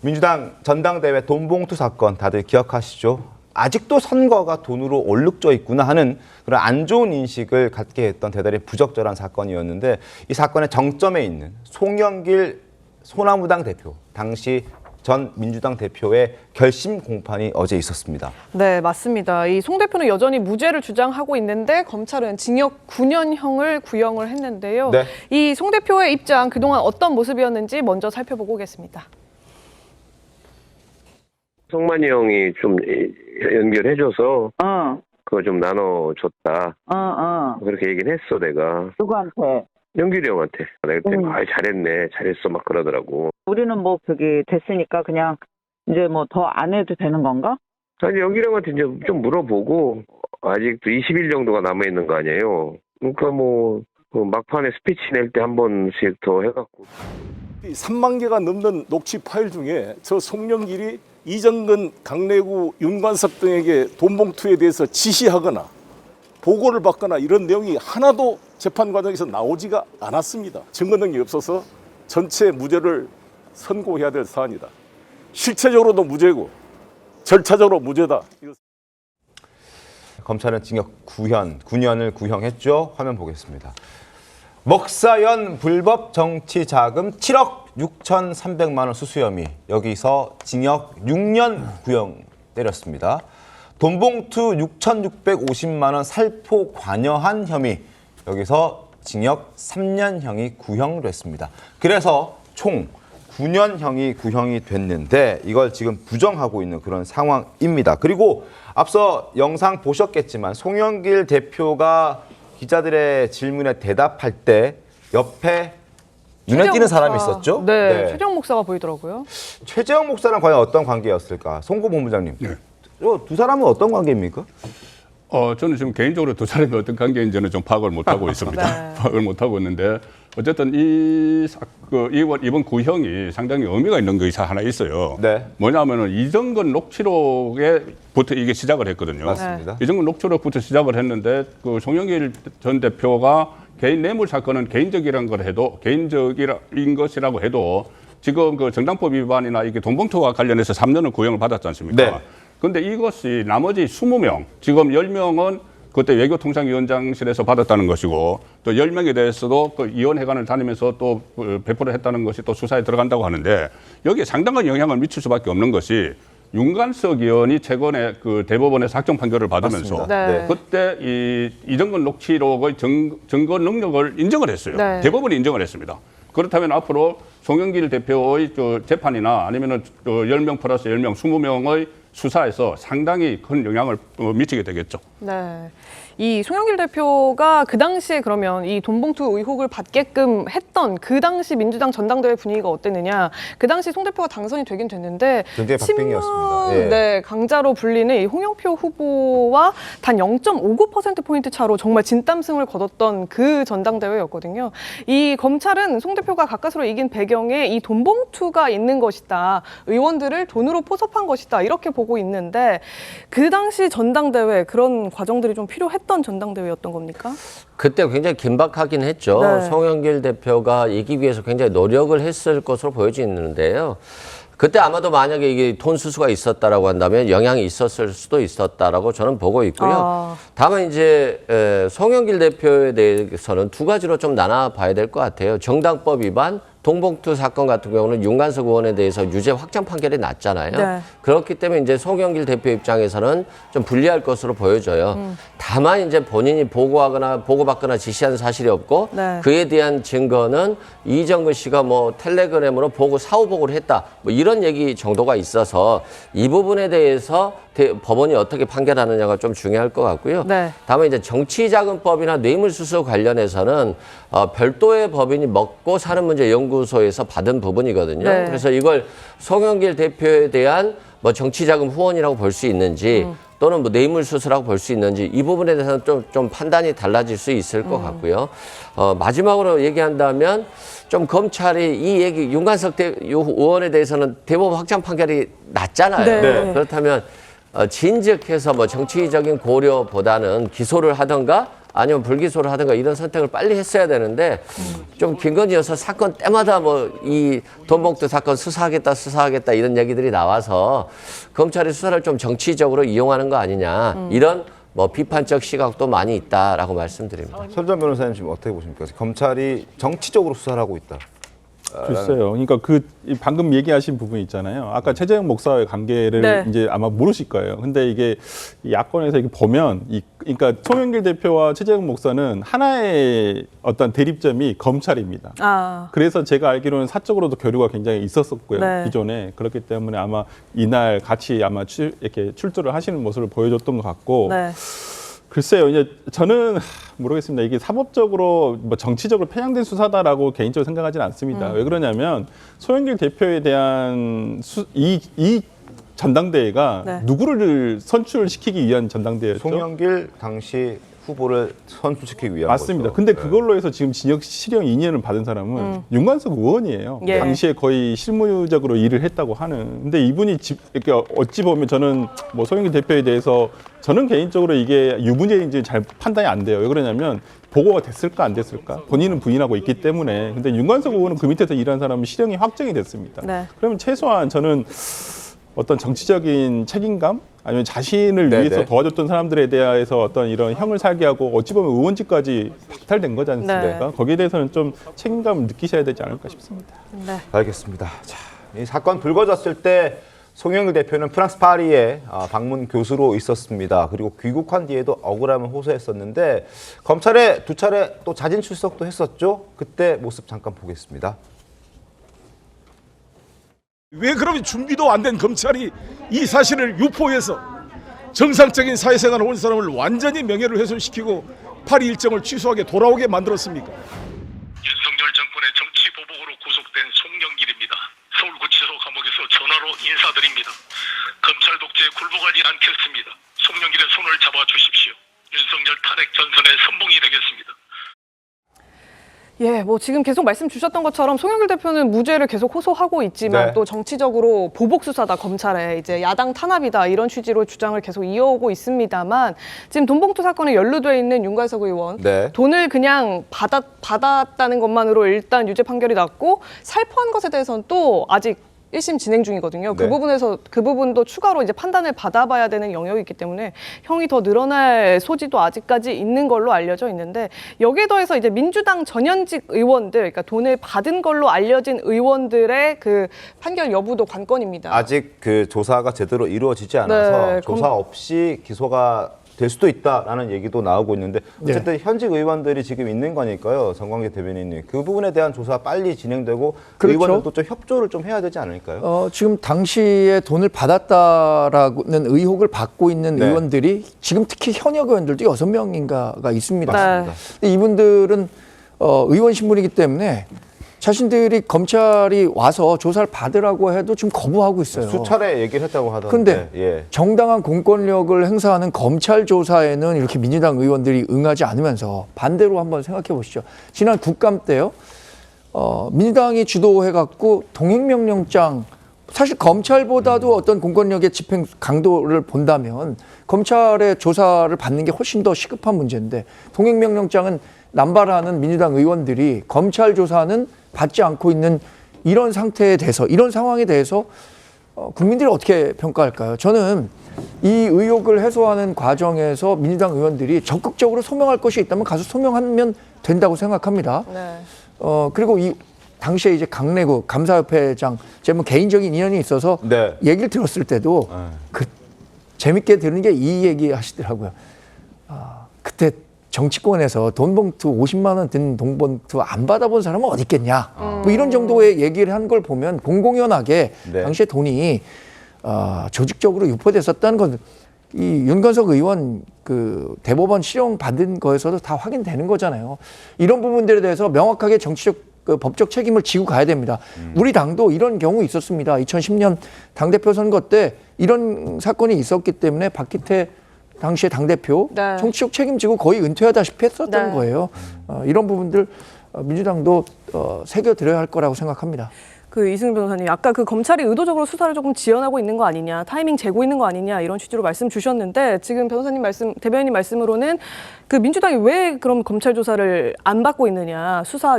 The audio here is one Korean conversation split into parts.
민주당 전당대회 돈봉투 사건 다들 기억하시죠? 아직도 선거가 돈으로 얼룩져 있구나 하는 그런 안 좋은 인식을 갖게 했던 대단히 부적절한 사건이었는데 이 사건의 정점에 있는 송영길 소나무당 대표, 당시 전 민주당 대표의 결심 공판이 어제 있었습니다. 네, 맞습니다. 이 송 대표는 여전히 무죄를 주장하고 있는데 검찰은 징역 9년형을 구형을 했는데요. 네. 이 송 대표의 입장 그동안 어떤 모습이었는지 먼저 살펴보고 오겠습니다. 성만이 형이 좀 연결해줘서 그거 좀 나눠줬다. 그렇게 얘기는 했어 내가. 누구한테? 연길이 형한테. 내가 그때 잘했네, 잘했어 막 그러더라고. 우리는 뭐 저기 됐으니까 그냥 이제 뭐 더 안 해도 되는 건가? 아니 연길이 형한테 이제 좀 물어보고 아직도 20일 정도가 남아있는 거 아니에요. 그러니까 뭐 막판에 스피치 낼 때 한 번씩 더 해갖고. 3만 개가 넘는 녹취 파일 중에 저 송영길이 이정근, 강래구, 윤관석 등에게 돈봉투에 대해서 지시하거나 보고를 받거나 이런 내용이 하나도 재판 과정에서 나오지가 않았습니다. 증거 능력이 없어서 전체 무죄를 선고해야 될 사안이다. 실체적으로도 무죄고 절차적으로 무죄다. 검찰은 징역 9년을 구형했죠. 화면 보겠습니다. 먹사연 불법 정치 자금 7억 6,300만 원 수수 혐의, 여기서 징역 6년 구형 때렸습니다. 돈봉투 6,650만 원 살포 관여한 혐의, 여기서 징역 3년형이 구형됐습니다. 그래서 총 9년형이 구형이 됐는데 이걸 지금 부정하고 있는 그런 상황입니다. 그리고 앞서 영상 보셨겠지만 송영길 대표가 기자들의 질문에 대답할 때 옆에 눈에 띄는 사람이 있었죠? 네, 최재형 목사가 보이더라고요. 최재형 목사랑 과연 어떤 관계였을까? 송구 본부장님. 네. 두 사람은 어떤 관계입니까? 저는 지금 개인적으로 두 사람이 어떤 관계인지는 좀 파악을 못하고 있습니다. 네. 파악을 못하고 있는데 어쨌든 이번 구형이 상당히 의미가 있는 것이 하나 있어요. 네. 뭐냐면은 이정근 녹취록에부터 이게 시작을 했거든요. 맞습니다. 이정근 녹취록부터 시작을 했는데 그 송영길 전 대표가 개인 뇌물 사건은 개인적인 것이라고 해도 지금 그 정당법 위반이나 이게 돈봉투와 관련해서 3년을 구형을 받았지 않습니까? 네. 그런데 이것이 나머지 20명, 지금 10명은 그때 외교통상위원장실에서 받았다는 것이고 또 10명에 대해서도 그 위원회관을 다니면서 또 배포를 했다는 것이 또 수사에 들어간다고 하는데 여기에 상당한 영향을 미칠 수밖에 없는 것이 윤관석 의원이 최근에 그 대법원에서 확정 판결을 받으면서 네. 그때 이정근 녹취록의 증거 능력을 인정을 했어요. 네. 대법원이 인정을 했습니다. 그렇다면 앞으로 송영길 대표의 재판이나 아니면은 10명 플러스 10명, 20명의 수사에서 상당히 큰 영향을 미치게 되겠죠. 네. 이 송영길 대표가 그 당시에 그러면 이 돈봉투 의혹을 받게끔 했던 그 당시 민주당 전당대회 분위기가 어땠느냐. 그 당시 송 대표가 당선이 되긴 됐는데 굉장히 박빙이었습니다. 예. 네, 강자로 불리는 이 홍영표 후보와 단 0.59%포인트 차로 정말 진땀승을 거뒀던 그 전당대회였거든요. 이 검찰은 송 대표가 가까스로 이긴 배경에 이 돈봉투가 있는 것이다. 의원들을 돈으로 포섭한 것이다. 이렇게 보고 있는데 그 당시 전당대회 그런 과정들이 좀 필요했던 전당대회였던 겁니까? 그때 굉장히 긴박하긴 했죠. 네. 송영길 대표가 이기기 위해서 굉장히 노력을 했을 것으로 보여지는데요. 그때 아마도 만약에 이게 돈 수수가 있었다라고 한다면 영향이 있었을 수도 있었다라고 저는 보고 있고요. 다만 이제 송영길 대표에 대해서는 두 가지로 좀 나눠 봐야 될 것 같아요. 정당법 위반, 돈봉투 사건 같은 경우는 윤관석 의원에 대해서 유죄 확정 판결이 났잖아요. 네. 그렇기 때문에 이제 송영길 대표 입장에서는 좀 불리할 것으로 보여져요. 다만 이제 본인이 보고하거나 보고받거나 지시한 사실이 없고 네. 그에 대한 증거는 이정근 씨가 뭐 텔레그램으로 사후 보고를 했다. 뭐 이런 얘기 정도가 있어서 이 부분에 대해서 법원이 어떻게 판결하느냐가 좀 중요할 것 같고요. 네. 다만 이제 정치자금법이나 뇌물수수 관련해서는 별도의 법인이 먹고 사는 문제 연구소에서 받은 부분이거든요. 네. 그래서 이걸 송영길 대표에 대한 뭐 정치자금 후원이라고 볼 수 있는지 또는 뭐 뇌물수수라고 볼 수 있는지 이 부분에 대해서는 좀 판단이 달라질 수 있을 것 같고요. 마지막으로 얘기한다면 좀 검찰이 이 얘기 윤관석 의원에 대해서는 대법원 확정 판결이 났잖아요. 네. 그렇다면 진즉해서 뭐 정치적인 고려보다는 기소를 하던가 아니면 불기소를 하든가 이런 선택을 빨리 했어야 되는데 좀 김건희 여사 사건 때마다 뭐 이 돈봉투 사건 수사하겠다 이런 얘기들이 나와서 검찰이 수사를 좀 정치적으로 이용하는 거 아니냐 이런 뭐 비판적 시각도 많이 있다라고 말씀드립니다. 설전 변호사님 지금 어떻게 보십니까? 검찰이 정치적으로 수사를 하고 있다. 글쎄요. 그러니까 방금 얘기하신 부분 있잖아요. 아까 최재형 목사와의 관계를 네. 이제 아마 모르실 거예요. 근데 이게 야권에서 이렇게 보면 그러니까 송영길 대표와 최재형 목사는 하나의 어떤 대립점이 검찰입니다. 아, 그래서 제가 알기로는 사적으로도 교류가 굉장히 있었었고요. 네. 기존에. 그렇기 때문에 아마 이날 같이 아마 이렇게 출두를 하시는 모습을 보여줬던 것 같고. 네. 글쎄요, 이제 저는 모르겠습니다. 이게 사법적으로 뭐 정치적으로 편향된 수사다라고 개인적으로 생각하지는 않습니다. 왜 그러냐면 소영길 대표에 대한 이 전당대회가 네. 누구를 선출시키기 위한 전당대회였죠? 송영길 당시 후보를 선출시키기 위한 맞습니다. 거죠. 근데 네. 그걸로 해서 지금 징역 실형 2년을 받은 사람은 윤관석 의원이에요. 예. 당시에 거의 실무적으로 일을 했다고 하는. 근데 이분이 이렇게 어찌 보면 저는 뭐 소영길 대표에 대해서 저는 개인적으로 이게 유부녀인지 잘 판단이 안 돼요. 왜 그러냐면 보고가 됐을까 안 됐을까? 본인은 부인하고 있기 때문에. 근데 윤관석 의원은 그 밑에서 일한 사람은 실형이 확정이 됐습니다. 네. 그러면 최소한 저는 어떤 정치적인 책임감 아니면 자신을 네네. 위해서 도와줬던 사람들에 대해서 어떤 이런 형을 살게 하고 어찌 보면 의원직까지 박탈된 거지 않습니까? 네. 거기에 대해서는 좀 책임감을 느끼셔야 되지 않을까 싶습니다. 네. 알겠습니다. 자, 이 사건 불거졌을 때 송영길 대표는 프랑스 파리에 방문 교수로 있었습니다. 그리고 귀국한 뒤에도 억울함을 호소했었는데 검찰에 두 차례 또 자진 출석도 했었죠. 그때 모습 잠깐 보겠습니다. 왜 그러면 준비도 안 된 검찰이 이 사실을 유포해서 정상적인 사회생활을 온 사람을 완전히 명예를 훼손시키고 파리 일정을 취소하게 돌아오게 만들었습니까? 윤석열 정권의 정치 보복으로 구속된 송영길입니다. 서울구치소 감옥에서 전화로 인사드립니다. 검찰 독재에 굴복하지 않겠습니다. 송영길의 손을 잡아주십시오. 윤석열 탄핵 전선의 선봉이 되겠습니다. 예, 뭐 지금 계속 말씀 주셨던 것처럼 송영길 대표는 무죄를 계속 호소하고 있지만 네. 또 정치적으로 보복 수사다 검찰에 이제 야당 탄압이다 이런 취지로 주장을 계속 이어오고 있습니다만 지금 돈봉투 사건에 연루돼 있는 윤관석 의원 네. 돈을 그냥 받았다는 것만으로 일단 유죄 판결이 났고 살포한 것에 대해서는 또 아직 1심 진행 중이거든요. 네. 그 부분도 추가로 이제 판단을 받아봐야 되는 영역이 있기 때문에 형이 더 늘어날 소지도 아직까지 있는 걸로 알려져 있는데 여기에 더해서 이제 민주당 전현직 의원들, 그러니까 돈을 받은 걸로 알려진 의원들의 그 판결 여부도 관건입니다. 아직 그 조사가 제대로 이루어지지 않아서 네, 조사 없이 기소가 될 수도 있다라는 얘기도 나오고 있는데 어쨌든 현직 의원들이 지금 있는 거니까요. 정광재 대변인님 그 부분에 대한 조사 빨리 진행되고 그렇죠. 의원들도 좀 협조를 좀 해야 되지 않을까요? 지금 당시에 돈을 받았다라는 의혹을 받고 있는 네. 의원들이 지금 특히 현역 의원들도 6명인가가 있습니다. 맞습니다. 근데 이분들은 의원 신분이기 때문에 자신들이 검찰이 와서 조사를 받으라고 해도 지금 거부하고 있어요. 수차례 얘기를 했다고 하던데. 근데 예. 정당한 공권력을 행사하는 검찰 조사에는 이렇게 민주당 의원들이 응하지 않으면서 반대로 한번 생각해 보시죠. 지난 국감 때요. 민주당이 주도해갖고 동행명령장, 사실 검찰보다도 어떤 공권력의 집행 강도를 본다면 검찰의 조사를 받는 게 훨씬 더 시급한 문제인데 동행명령장은 남발하는 민주당 의원들이 검찰 조사는 받지 않고 있는 이런 상태에 대해서, 이런 상황에 대해서 국민들이 어떻게 평가할까요? 저는 이 의혹을 해소하는 과정에서 민주당 의원들이 적극적으로 소명할 것이 있다면 가서 소명하면 된다고 생각합니다. 네. 그리고 이 당시에 이제 강내구 감사협회장, 제 뭐 개인적인 인연이 있어서 네. 얘기를 들었을 때도 재밌게 들은 게 이 얘기 하시더라고요. 그때 정치권에서 돈봉투 50만 원 든 돈봉투 안 받아본 사람은 어디 있겠냐. 뭐 이런 정도의 얘기를 한 걸 보면 공공연하게 네. 당시에 돈이 조직적으로 유포됐었다는 건 이 윤관석 의원 그 대법원 실형 받은 거에서도 다 확인되는 거잖아요. 이런 부분들에 대해서 명확하게 정치적 법적 책임을 지고 가야 됩니다. 우리 당도 이런 경우 있었습니다. 2010년 당대표 선거 때 이런 사건이 있었기 때문에 박기태 당시의 당대표 네. 정치적 책임지고 거의 은퇴하다시피 했었던 네. 거예요. 이런 부분들 민주당도 새겨드려야 할 거라고 생각합니다. 그 이승윤 변호사님, 아까 그 검찰이 의도적으로 수사를 조금 지연하고 있는 거 아니냐, 타이밍 재고 있는 거 아니냐 이런 취지로 말씀 주셨는데 지금 대변인님 말씀으로는 그 민주당이 왜 그럼 검찰 조사를 안 받고 있느냐, 조사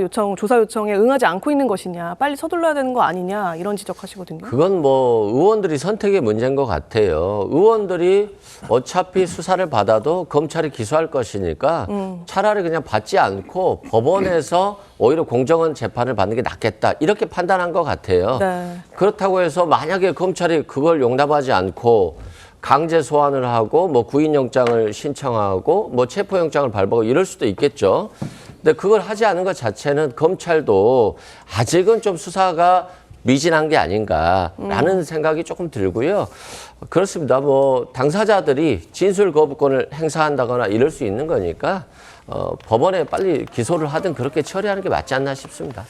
요청에 응하지 않고 있는 것이냐, 빨리 서둘러야 되는 거 아니냐 이런 지적하시거든요. 그건 뭐 의원들이 선택의 문제인 것 같아요. 의원들이 어차피 수사를 받아도 검찰이 기소할 것이니까 차라리 그냥 받지 않고 법원에서 오히려 공정한 재판을 받는 게 낫겠다 이렇게 판단한 것 같아요. 네. 그렇다고 해서 만약에 검찰이 그걸 용납하지 않고 강제 소환을 하고 뭐 구인영장을 신청하고 뭐 체포영장을 발부하고 이럴 수도 있겠죠. 근데 그걸 하지 않은 것 자체는 검찰도 아직은 좀 수사가 미진한 게 아닌가라는 생각이 조금 들고요. 그렇습니다. 뭐 당사자들이 진술 거부권을 행사한다거나 이럴 수 있는 거니까 법원에 빨리 기소를 하든 그렇게 처리하는 게 맞지 않나 싶습니다.